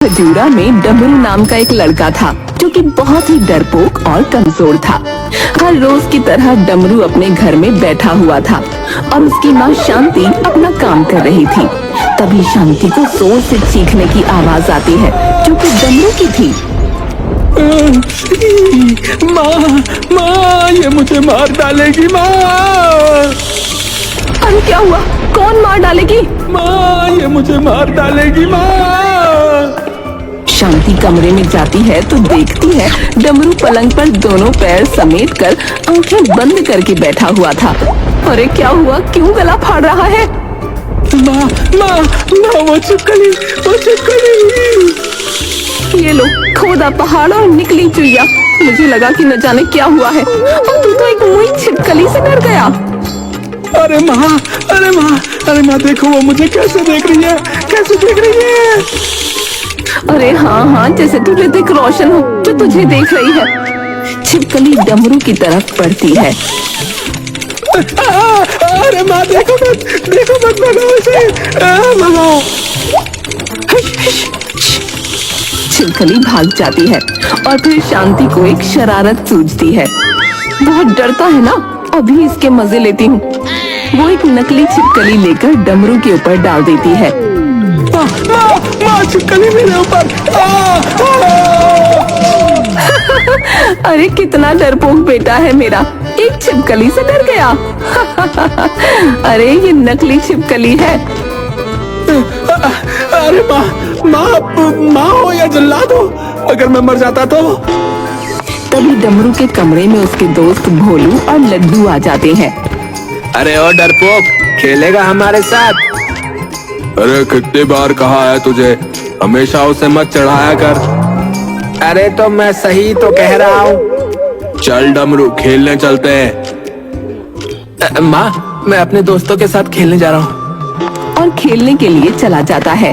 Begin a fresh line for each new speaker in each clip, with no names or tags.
खजूरा में डमरू नाम का एक लड़का था जो कि बहुत ही डरपोक और कमजोर था। हर रोज की तरह डमरू अपने घर में बैठा हुआ था और उसकी माँ शांति अपना काम कर रही थी। तभी शांति को जोर से चीखने की आवाज आती है जो कि डमरू की थी।
माँ, ये मुझे मार डालेगी माँ।
अरे क्या हुआ? कौन मार डालेगी?
माँ, ये मुझे मार डालेगी माँ।
शांति कमरे में जाती है तो देखती है डमरू पलंग पर दोनों पैर समेट कर आंखें बंद करके बैठा हुआ था। अरे क्या हुआ? क्यों गला फाड़ रहा है?
माँ, वो छिपकली।
ये लो, खोदा पहाड़ और निकली चुईया। मुझे लगा कि न जाने क्या हुआ है और तू तो एक मुई छिपकली से डर गया।
अरे माँ, देखो वो मुझे कैसे देख रही है।
अरे हाँ, जैसे तू ऋतिक रोशन हो जो तुझे देख रही है। छिपकली डमरू की तरफ बढ़ती है।
अरे माँ, देखो मत लगाओ इसे। लगाओ।
छिपकली भाग जाती है और फिर शांति को एक शरारत सूझती है। बहुत डरता है ना, अभी इसके मजे लेती हूँ। वो एक नकली छिपकली लेकर डमरू के ऊपर डाल देती है।
माँ, छिपकली मेरे ऊपर।
अरे कितना डरपोक बेटा है मेरा, एक छिपकली से डर गया। अरे ये नकली छिपकली है।
अरे माँ हो या जल्लाद हो, अगर मैं मर जाता तो।
तभी डमरू के कमरे में उसके दोस्त भोलू और लड्डू आ जाते हैं।
अरे ओ डरपोक, खेलेगा हमारे साथ? अरे कितनी बार कहा है तुझे, हमेशा उसे मत चढ़ाया कर। अरे तो मैं सही तो कह रहा हूँ। चल डमरू, खेलने चलते हैं। माँ, मैं अपने दोस्तों के साथ खेलने जा रहा हूँ।
और खेलने के लिए चला जाता है।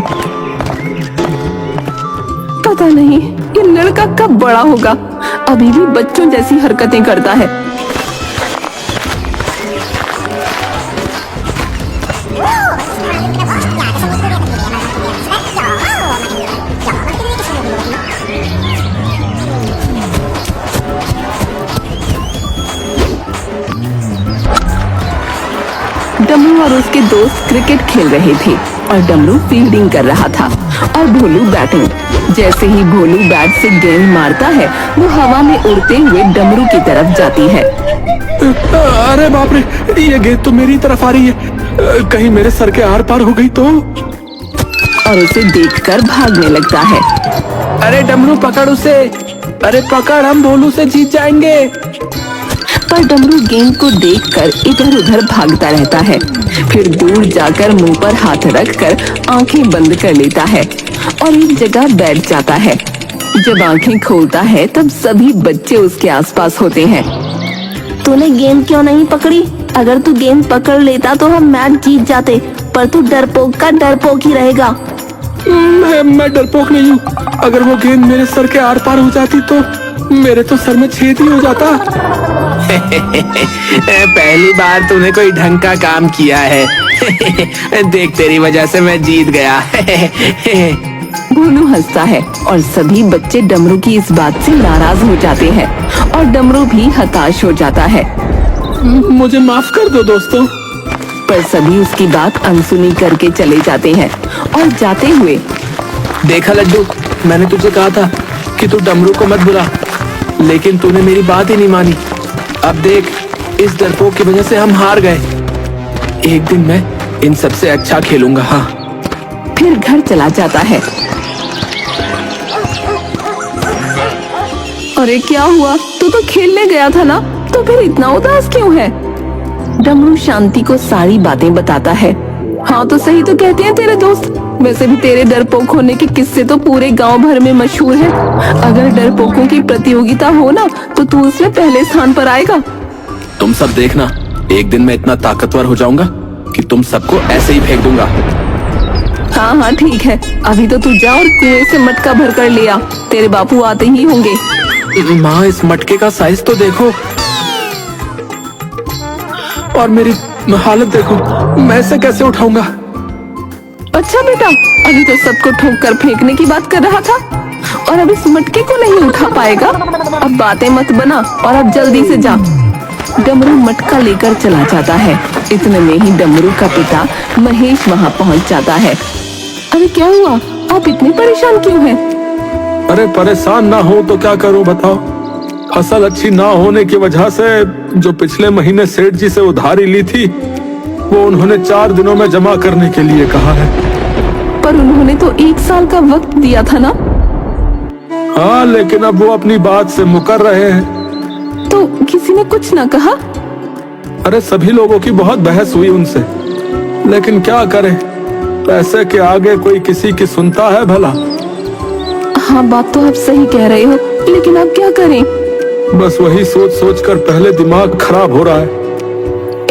पता नहीं ये लड़का कब बड़ा होगा, अभी भी बच्चों जैसी हरकतें करता है। डमरू और उसके दोस्त क्रिकेट खेल रहे थे और डमरू फील्डिंग कर रहा था और भोलू बैटिंग। जैसे ही भोलू बैट से गेंद मारता है वो हवा में उड़ते हुए डमरू की तरफ जाती है।
अरे बाप रे, ये गेंद तो मेरी तरफ आ रही है। कहीं मेरे सर के आर पार हो गई तो।
और उसे देखकर भागने लगता है।
अरे डमरू पकड़ उसे। अरे पकड़, हम भोलू से जीत जाएंगे।
पर डमरू गेंद को देखकर इधर उधर भागता रहता है। फिर दूर जाकर मुंह पर हाथ रखकर आंखें बंद कर लेता है और एक जगह बैठ जाता है। जब आंखें खोलता है तब सभी बच्चे उसके आसपास होते हैं। तूने गेंद क्यों नहीं पकड़ी? अगर तू गेंद पकड़ लेता तो हम मैच जीत जाते, पर तू डरपोक का डरपोक ही रहेगा।
मैं डरपोक नहीं हूँ। अगर वो गेंद मेरे सर के आर पार हो जाती तो मेरे तो सर में छेद ही हो जाता। पहली बार तूने कोई ढंग का काम किया है। देख, तेरी वजह से मैं जीत गया।
भोलू हंसता है और सभी बच्चे डमरू की इस बात से नाराज हो जाते हैं और डमरू भी हताश हो जाता है।
मुझे माफ कर दो दोस्तों।
पर सभी उसकी बात अनसुनी करके चले जाते हैं और जाते हुए,
देखा लड्डू, मैंने तुझे कहा था कि तू डमरू को मत बुला, लेकिन तूने मेरी बात ही नहीं मानी। अब देख, इस डरपोक की वजह से हम हार गए। एक दिन मैं इन सबसे अच्छा खेलूंगा। हाँ।
फिर घर चला जाता है। अरे क्या हुआ? तू तो खेलने गया था ना, तो फिर इतना उदास क्यों है? डमरू शांति को सारी बातें बताता है। हाँ तो सही तो कहते हैं तेरे दोस्त। वैसे भी तेरे डरपोक होने के किस्से तो पूरे गांव भर में मशहूर है। अगर डरपोकों की प्रतियोगिता हो ना तो तू उसमें पहले स्थान पर आएगा।
तुम सब देखना, एक दिन मैं इतना ताकतवर हो जाऊंगा कि तुम सबको ऐसे ही फेंक दूंगा।
हाँ ठीक है, अभी तो तू जा और कुएं से मटका भर कर ले आ। तेरे बापू आते ही होंगे।
माँ, इस मटके का साइज तो देखो और मेरी हालत देखो, मैं इसे कैसे उठाऊंगा।
अच्छा बेटा, अभी तो सबको ठोक कर फेंकने की बात कर रहा था और अब इस मटके को नहीं उठा पाएगा। अब बातें मत बना और अब जल्दी से जा। डमरू मटका लेकर चला जाता है। इतने में ही डमरू का पिता महेश वहाँ पहुँच जाता है। अरे क्या हुआ, आप इतने परेशान क्यों हैं?
अरे परेशान ना हो तो क्या करूं बताओ। फसल अच्छी ना होने की वजह से जो पिछले महीने सेठ जी से उधारी ली थी वो उन्होंने 4 दिनों में जमा करने के लिए कहा है।
पर उन्होंने तो 1 साल का वक्त दिया था ना।
हाँ, लेकिन अब वो अपनी बात से मुकर रहे हैं।
तो किसी ने कुछ ना कहा?
अरे सभी लोगों की बहुत बहस हुई उनसे, लेकिन क्या करें, पैसे के आगे कोई किसी की सुनता है भला।
हाँ, बात तो आप सही कह रहे हो, लेकिन आप क्या करें?
बस वही सोच सोच कर पहले दिमाग खराब हो रहा है।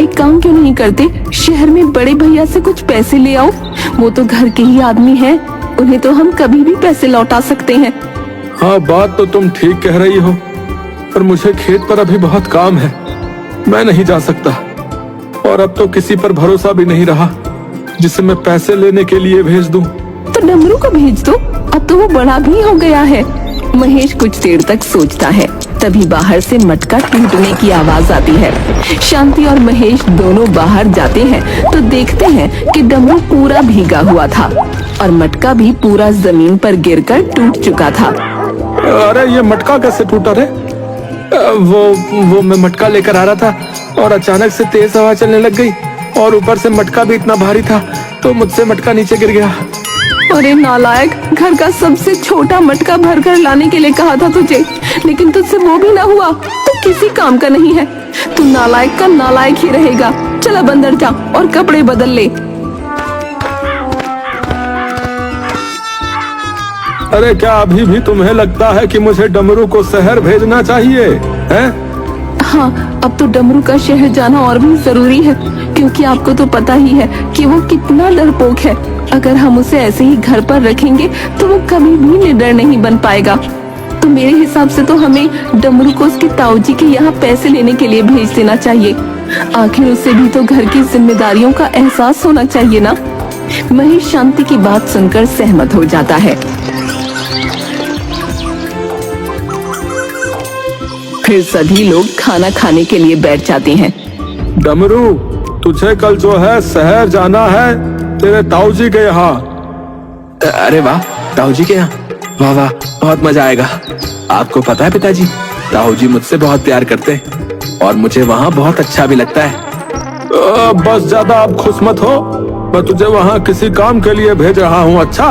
एक काम क्यों नहीं करते, शहर में बड़े भैया से कुछ पैसे ले आओ। वो तो घर के ही आदमी हैं, उन्हें तो हम कभी भी पैसे लौटा सकते हैं।
हाँ, बात तो तुम ठीक कह रही हो, पर मुझे खेत पर अभी बहुत काम है, मैं नहीं जा सकता। और अब तो किसी पर भरोसा भी नहीं रहा जिसे मैं पैसे लेने के लिए भेज दूं।
तो डमरू को भेज दो, अब तो वो बड़ा भी हो गया है। महेश कुछ देर तक सोचता है, तभी बाहर से मटका टूटने की आवाज आती है। शांति और महेश दोनों बाहर जाते हैं तो देखते हैं कि डमरू पूरा भीगा हुआ था और मटका भी पूरा जमीन पर गिरकर टूट चुका था।
अरे ये मटका कैसे टूटा रे? वो मैं मटका लेकर आ रहा था और अचानक से तेज हवा चलने लग गई और ऊपर से मटका भी इतना भारी था तो मुझसे मटका नीचे गिर गया।
अरे नालायक, घर का सबसे छोटा मटका भर कर लाने के लिए कहा था तुझे, लेकिन तुझसे वो भी ना हुआ तो किसी काम का नहीं है। तू नालायक का नालायक ही रहेगा। चल अब अंदर जा और कपड़े बदल ले।
अरे क्या अभी भी तुम्हें लगता है कि मुझे डमरू को शहर भेजना चाहिए है?
हाँ, अब तो डमरू का शहर जाना और भी जरूरी है, क्योंकि आपको तो पता ही है कि वो कितना डरपोक है। अगर हम उसे ऐसे ही घर पर रखेंगे तो वो कभी भी निडर नहीं बन पाएगा। तो मेरे हिसाब से तो हमें डमरू को उसके ताऊजी के यहाँ पैसे लेने के लिए भेज देना चाहिए। आखिर उसे भी तो घर की जिम्मेदारियों का एहसास होना चाहिए ना। महेश शांति की बात सुनकर सहमत हो जाता है। फिर सभी लोग खाना खाने के लिए बैठ जाते हैं।
डमरू, तुझे कल जो है शहर जाना है तेरे ताऊजी के यहाँ।
अरे वाह, ताऊजी के यहाँ? वाह वाह, बहुत मजा आएगा। आपको पता है पिताजी, ताऊजी मुझसे बहुत प्यार करते हैं और मुझे वहाँ बहुत अच्छा भी लगता है।
बस ज्यादा आप खुश मत हो, मैं तुझे वहाँ किसी काम के लिए भेज रहा हूँ। अच्छा,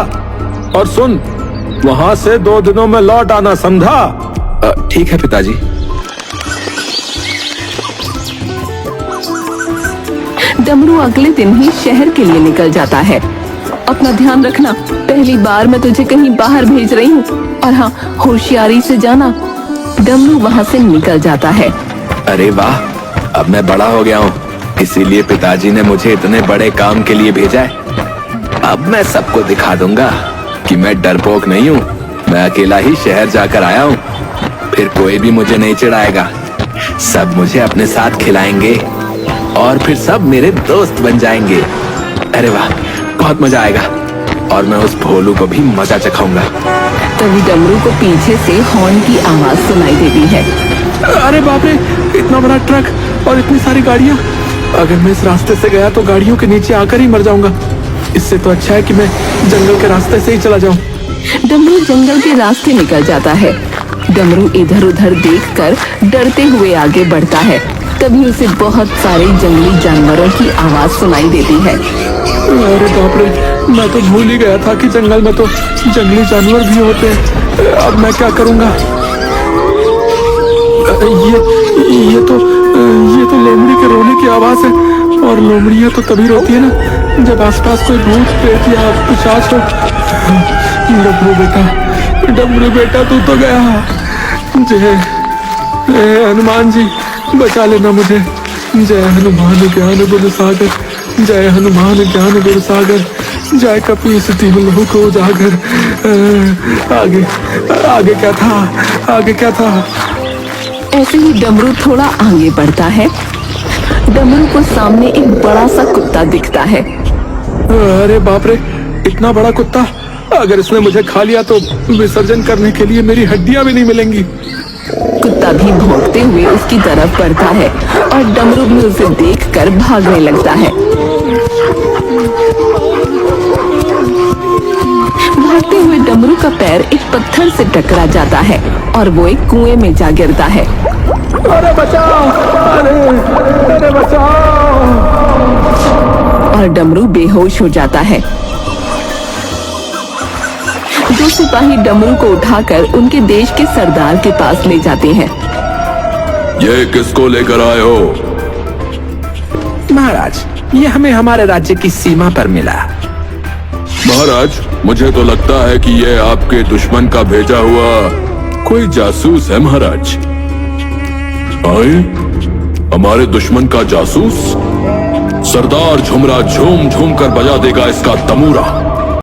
और सुन, वहाँ से 2 दिनों में लौट आना, समझा?
ठीक है पिताजी।
डमरू अगले दिन ही शहर के लिए निकल जाता है। अपना ध्यान रखना, पहली बार मैं तुझे कहीं बाहर भेज रही हूँ, और हाँ, होशियारी से जाना। डमरू वहाँ से निकल जाता है।
अरे वाह, अब मैं बड़ा हो गया हूँ, इसीलिए पिताजी ने मुझे इतने बड़े काम के लिए भेजा है। अब मैं सबको दिखा दूंगा कि मैं डरपोक नहीं हूँ, मैं अकेला ही शहर जाकर आया हूँ। फिर कोई भी मुझे नहीं चिढ़ाएगा, सब मुझे अपने साथ खिलाएंगे और फिर सब मेरे दोस्त बन जाएंगे। अरे वाह, बहुत मजा आएगा और मैं उस भोलू को भी मजा चखाऊंगा।
तभी डमरू को पीछे से हॉर्न की आवाज सुनाई देती है।
अरे बाप रे, इतना बड़ा ट्रक और इतनी सारी गाड़ियाँ। अगर मैं इस रास्ते से गया तो गाड़ियों के नीचे आकर ही मर जाऊंगा। इससे तो अच्छा है कि मैं जंगल के रास्ते से ही चला जाऊं।
डमरू जंगल के रास्ते निकल जाता है। डमरू इधर उधर देखकर डरते हुए आगे बढ़ता है। तभी उसे बहुत सारे जंगली जानवरों की आवाज सुनाई देती है।
अरे बाप रे, मैं तो भूल ही गया था कि जंगल में तो जंगली जानवर भी होते हैं। अब मैं क्या करूंगा? ये तो लोमड़ी के रोने की आवाज है, और लोमड़ियाँ तो तभी रोती है ना जब आसपास कोई भूत प्रेत या पिशाच हो। डमरू बेटा, तू तो गया। जय हनुमान जी, बचा लेना मुझे। जय हनुमान ज्ञान गुण सागर, जय हनुमान ज्ञान गुण सागर, जय कपीस तिहु लोक उजागर। आगे क्या था? आगे क्या था?
ऐसे ही डमरू थोड़ा आगे बढ़ता है। डमरू को सामने एक बड़ा सा कुत्ता दिखता है।
अरे बाप रे, इतना बड़ा कुत्ता, अगर इसने मुझे खा लिया तो विसर्जन करने के लिए मेरी हड्डियां भी नहीं मिलेंगी।
कुत्ता भी भौंकते हुए उसकी तरफ बढ़ता है और डमरू भी उसे देखकर भागने लगता है। भागते हुए डमरू का पैर एक पत्थर से टकरा जाता है और वो एक कुएं में जा गिरता है।
अरे बचाओ, अरे बचाओ।
और डमरू बेहोश हो जाता है। दो सिपाही डमरू को उठाकर उनके देश के सरदार के पास ले जाते हैं।
ये किसको लेकर आए हो?
महाराज, ये हमें हमारे राज्य की सीमा पर मिला।
महाराज, मुझे तो लगता है कि ये आपके दुश्मन का भेजा हुआ कोई जासूस है। महाराज, आए, हमारे दुश्मन का जासूस? सरदार झुमरा झूम झूम कर बजा देगा इसका तमूरा।